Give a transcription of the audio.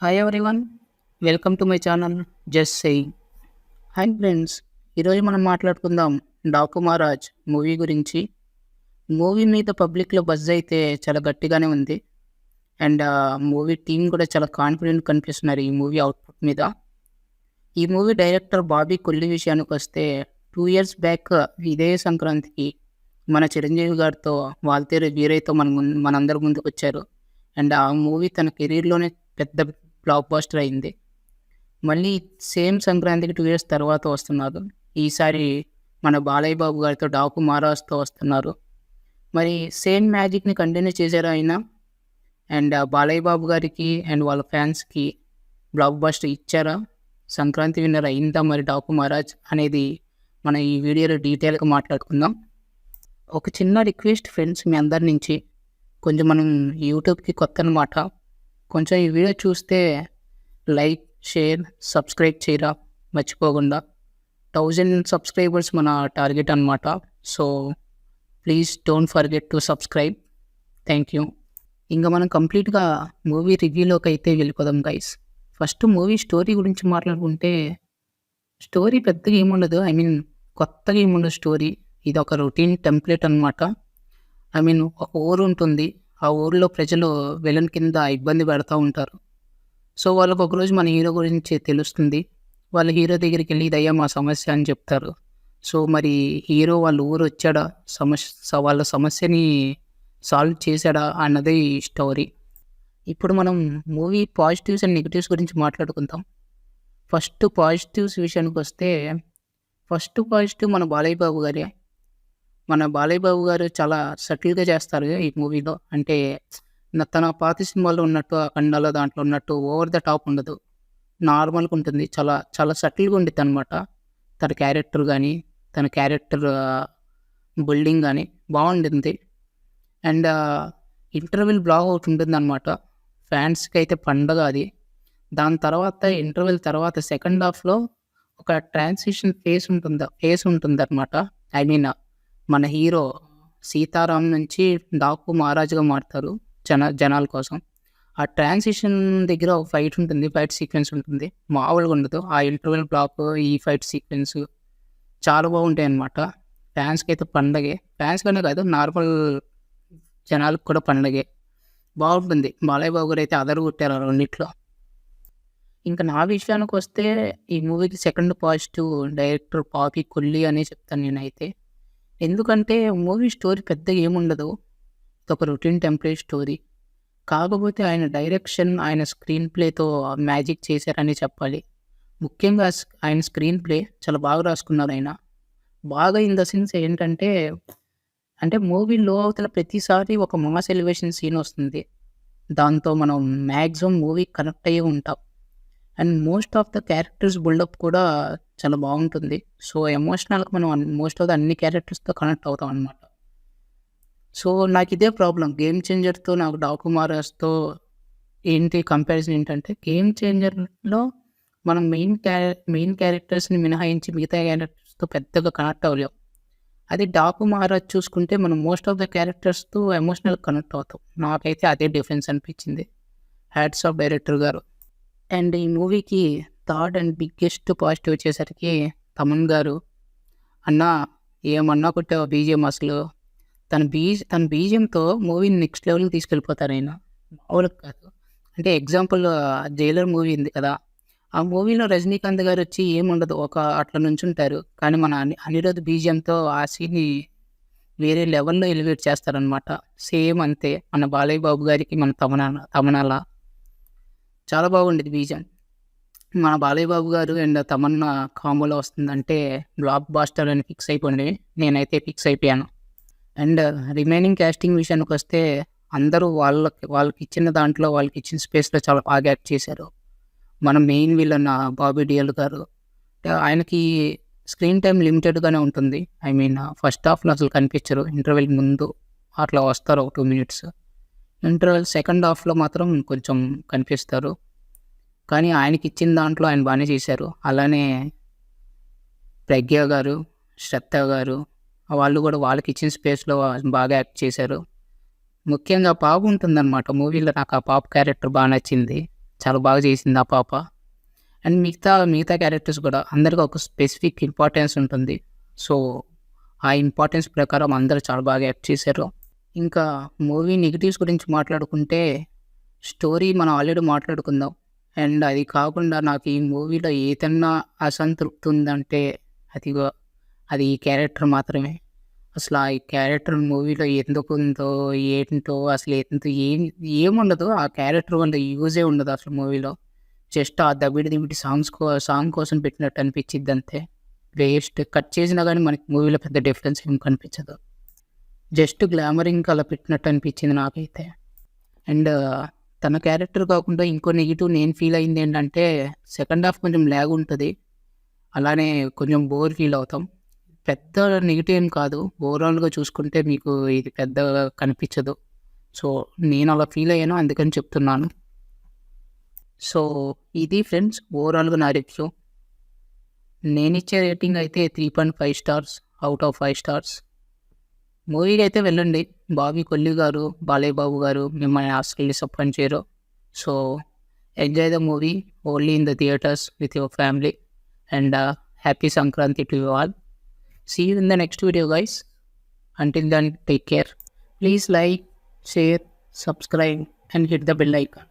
Hi everyone, welcome to my channel just saying. Hi friends, ఈరోజు మనం మాట్లాడుకుందాం Daaku Maharaj movie గురించి. మూవీ మీద పబ్లిక్లో బజ్ అయితే చాలా గట్టిగానే ఉంది. అండ్ మూవీ టీం కూడా చాలా కాన్ఫిడెంట్ కనిపిస్తున్నారు ఈ మూవీ అవుట్పుట్ మీద. ఈ మూవీ డైరెక్టర్ బాబీ కొల్లి విషయానికి వస్తే 2 years బ్యాక్ ఇదే సంక్రాంతికి మన చిరంజీవి గారితో వాల్తేరు వీరయ్యతో మనందరి ముందుకు వచ్చారు. అండ్ ఆ మూవీ తన కెరీర్లోనే పెద్ద బ్లాక్ బస్టర్ అయింది. మళ్ళీ సేమ్ సంక్రాంతికి 2 years తర్వాత వస్తున్నారు. ఈసారి మన బాలయ్య బాబు గారితో డాకు మహారాజ్తో వస్తున్నారు. మరి సేమ్ మ్యాజిక్ని కంటిన్యూ చేశారు ఆయన. అండ్ బాలయ్య బాబు గారికి అండ్ వాళ్ళ ఫ్యాన్స్కి బ్లాక్ బస్టర్ ఇచ్చారా? సంక్రాంతి విన్నర్ అయిందా మరి డాకు మహారాజ్ అనేది మన ఈ వీడియోలో డీటెయిల్గా మాట్లాడుకుందాం. ఒక చిన్న రిక్వెస్ట్ ఫ్రెండ్స్, మీ అందరి నుంచి, కొంచెం మనం యూట్యూబ్కి కొత్త అనమాట, కొంచెం ఈ వీడియో చూస్తే లైక్, షేర్, సబ్స్క్రైబ్ చేయరా మర్చిపోకుండా. 1000 సబ్స్క్రైబర్స్ మన టార్గెట్ అనమాట. So please don't forget to subscribe. Thank you. ఇంకా మనం కంప్లీట్గా మూవీ రివ్యూలోకి అయితే వెళ్ళిపోదాం గైస్. ఫస్ట్ మూవీ స్టోరీ గురించి మాట్లాడుకుంటే, స్టోరీ పెద్దగా ఏముండదు. కొత్తగా ఏముండదు స్టోరీ. ఇది ఒక రొటీన్ టెంప్లెట్ అనమాట. ఒక ఊరు ఉంటుంది. ఆ ఊరిలో ప్రజలు విలన్ కింద ఇబ్బంది పెడతా ఉంటారు. సో వాళ్ళకు ఒకరోజు మన హీరో గురించి తెలుస్తుంది. వాళ్ళ హీరో దగ్గరికి వెళ్ళి ఇదయ్యా మా సమస్య అని చెప్తారు. సో మరి హీరో వాళ్ళ ఊరు వచ్చాడా, వాళ్ళ సమస్యని సాల్వ్ చేశాడా అన్నది స్టోరీ. ఇప్పుడు మనం మూవీ పాజిటివ్స్ అండ్ నెగిటివ్స్ గురించి మాట్లాడుకుందాం. ఫస్ట్ పాజిటివ్స్ విషయానికి వస్తే, ఫస్ట్ పాజిటివ్ మన బాలయ్య బాబు గారే. మన బాలయ్య బాబు గారు చాలా సటిల్గా చేస్తారు ఈ మూవీలో. అంటే తన పాత సినిమాల్లో ఉన్నట్టు, ఆ ఖండాలో దాంట్లో ఉన్నట్టు ఓవర్ ద టాప్ ఉండదు. నార్మల్గా ఉంటుంది. చాలా చాలా సటిల్గా ఉండిద్ది అనమాట. తన క్యారెక్టర్ కానీ, తన క్యారెక్టర్ బిల్డింగ్ కానీ బాగుంటుంది. అండ్ ఇంటర్వెల్ బ్లాగ్ ఒకటి ఉంటుంది అనమాట. ఫ్యాన్స్కి అయితే పండగ అది. దాని తర్వాత ఇంటర్వెల్ తర్వాత సెకండ్ హాఫ్లో ఒక ట్రాన్సిషన్ ఫేస్ ఉంటుంది అనమాట. మన హీరో సీతారాం నుంచి డాకు మహారాజుగా మారుతారు జనాల కోసం. ఆ ట్రాన్సిషన్ దగ్గర ఒక ఫైట్ సీక్వెన్స్ ఉంటుంది. మామూలుగా ఉండదు. ఆ ఇంటర్వెల్ బ్లాక్, ఈ ఫైట్ సీక్వెన్స్ చాలా బాగుంటాయి అన్నమాట. ఫ్యాన్స్కి అయితే పండగే. ఫ్యాన్స్కనే కాదు, నార్మల్ జనాలకు కూడా పండగే. బాగుంటుంది. బాలయ్య బాబు గారు అయితే అదరగొట్టారు ఆ రెండిట్లో. ఇంకా నా విషయానికి వస్తే, ఈ మూవీకి second positive director Bobby Kolli అనే చెప్తాను నేనైతే. ఎందుకంటే మూవీ స్టోరీ పెద్దగా ఏముండదు. ఒక రొటీన్ టెంప్లేట్ స్టోరీ. కాకపోతే ఆయన డైరెక్షన్, ఆయన స్క్రీన్ ప్లేతో మ్యాజిక్ చేశారని చెప్పాలి. ముఖ్యంగా ఆయన స్క్రీన్ ప్లే చాలా బాగా రాసుకున్నారు ఆయన. బాగా ఇన్ ద సెన్స్ ఏంటంటే, మూవీలో అవతల ప్రతిసారి ఒక మాస్ ఎలివేషన్ సీన్ వస్తుంది. దాంతో మనం మ్యాక్సిమం మూవీ కనెక్ట్ అయ్యి ఉంటాం. And most of the characters buildup కూడా చాలా బాగుంటుంది. సో ఎమోషనల్గా మనం మోస్ట్ ఆఫ్ ద అన్ని క్యారెక్టర్స్తో కనెక్ట్ అవుతాం అనమాట. సో నాకు ఇదే ప్రాబ్లం గేమ్ చేంజర్తో, నాకు డాకు మహారాజ్తో కంపారిజన్ ఏంటంటే, గేమ్ చేంజర్లో మనం మెయిన్ క్యారెక్టర్స్ని మినహాయించి మిగతా క్యారెక్టర్స్తో పెద్దగా కనెక్ట్ అవ్వలేం. అది డాకు మహారాజ్ చూసుకుంటే మనం మోస్ట్ ఆఫ్ ద క్యారెక్టర్స్తో ఎమోషనల్ కనెక్ట్ అవుతాం. నాకైతే అదే డిఫరెన్స్ అనిపించింది. హ్యాట్స్ ఆఫ్ డైరెక్టర్ గారు. అండ్ ఈ మూవీకి థర్డ్ అండ్ బిగ్గెస్ట్ పాజిటివ్ వచ్చేసరికి తమన్ గారు. అన్న ఏమన్నా కొట్టావు బీజిఎం అసలు. తన బీజిఎంతో మూవీని నెక్స్ట్ లెవెల్కి తీసుకెళ్ళిపోతారు ఆయన. మామూలుగా కాదు. ఎగ్జాంపుల్ జైలర్ మూవీ ఉంది కదా, ఆ మూవీలో రజనీకాంత్ గారు వచ్చి ఏముండదు, అట్లా నుంచుంటారు. కానీ మన అనిరుద్ధ్ బీజిఎంతో ఆ సీన్ని వేరే లెవెల్లో ఎలివేట్ చేస్తారనమాట. సేమ్ అంతే మన బాలయ్య బాబు గారికి మన తమనాల చాలా బాగుండేది బీజిఎం. మన బాలయ్య బాబు గారు అండ్ తమన్నా కాంబోలో వస్తుందంటే బ్లాక్ బాస్టర్ అని ఫిక్స్ అయిపోయింది. నేనైతే ఫిక్స్ అయిపోయాను. అండ్ రిమైనింగ్ క్యాస్టింగ్ విషయానికి వస్తే, అందరూ వాళ్ళకి ఇచ్చిన దాంట్లో, వాళ్ళకి ఇచ్చిన స్పేస్లో చాలా బాగా యాక్ట్ చేశారు. మన మెయిన్ విలన్ బాబీ డియోల్ గారు, ఆయనకి స్క్రీన్ టైం లిమిటెడ్గానే ఉంటుంది. ఫస్ట్ హాఫ్లో అసలు కనిపించరు. ఇంటర్వెల్ ముందు అట్లా వస్తారు ఒక 2 minutes. ఇంటర్వెల్ సెకండ్ హాఫ్లో మాత్రం కొంచెం కనిపిస్తారు. కానీ ఆయనకి ఇచ్చిన దాంట్లో ఆయన బాగానే చేశారు. అలానే ప్రజ్ఞ గారు, శ్రద్ధ గారు, వాళ్ళు కూడా వాళ్ళకి ఇచ్చిన స్పేస్లో బాగా యాక్ట్ చేశారు. ముఖ్యంగా పాప ఉంటుందన్నమాట మూవీలో. నాకు ఆ పాప క్యారెక్టర్ బాగా నచ్చింది. చాలా బాగా చేసింది ఆ పాప. అండ్ మిగతా క్యారెక్టర్స్ కూడా అందరికి ఒక స్పెసిఫిక్ ఇంపార్టెన్స్ ఉంటుంది. సో, ఆ ఇంపార్టెన్స్ ప్రకారం అందరూ చాలా బాగా యాక్ట్ చేశారు. ఇంకా మూవీ నెగెటివ్స్ గురించి మాట్లాడుకుంటే, స్టోరీ మనం ఆల్రెడీ మాట్లాడుకుందాం. అండ్ అది కాకుండా నాకు ఈ మూవీలో ఏదన్నా అసంతృప్తి ఉందంటే అదిగో అది ఈ క్యారెక్టర్ మాత్రమే. అసలు ఆ ఈ క్యారెక్టర్ మూవీలో ఎందుకుందో, ఏంటో అసలు ఏముండదు. ఆ క్యారెక్టర్ వల్ల యూజే ఉండదు అసలు మూవీలో. జస్ట్ ఆ దబిడి దిబిడి సాంగ్ కోసం పెట్టినట్టు అనిపిచ్చిద్దంతే. వేస్ట్. కట్ చేసినా గానీ మనకి మూవీలో పెద్ద డిఫరెన్స్ ఏం కనిపించదు. జస్ట్ గ్లామరింగ్‌కి అలా పెట్టినట్టు అనిపించింది నాకైతే. అండ్ తన క్యారెక్టర్ కాకుండా ఇంకో నెగెటివ్ నేను ఫీల్ అయిందేంటంటే, సెకండ్ హాఫ్ కొంచెం ల్యాగ్ ఉంటది. అలానే కొంచెం బోర్ ఫీల్ అవుతాం. పెద్ద నెగెటివ్ ఏం కాదు. ఓవరాల్‌గా చూసుకుంటే మీకు ఇది పెద్దగా కనిపించదు. సో, నేను అలా ఫీల్ అయ్యాను అందుకని చెప్తున్నాను. సో, ఇది ఫ్రెండ్స్ ఓవరాల్‌గా నా రివ్యూ. నేనిచ్చే రేటింగ్ అయితే 3.5 స్టార్స్ ఔట్ ఆఫ్ 5 స్టార్స్. మూవీకి అయితే వెళ్ళండి. బాబీ కొల్లి గారు, బాలయ్య బాబు గారు మిమ్మల్ని అస్సలు డిసప్పాయింట్ చేయరు. So, enjoy the movie only in the theatres with your family. And happy Sankranti to you all. See you in the next video, guys. Until then, take care. Please like, share, subscribe, and hit the bell icon.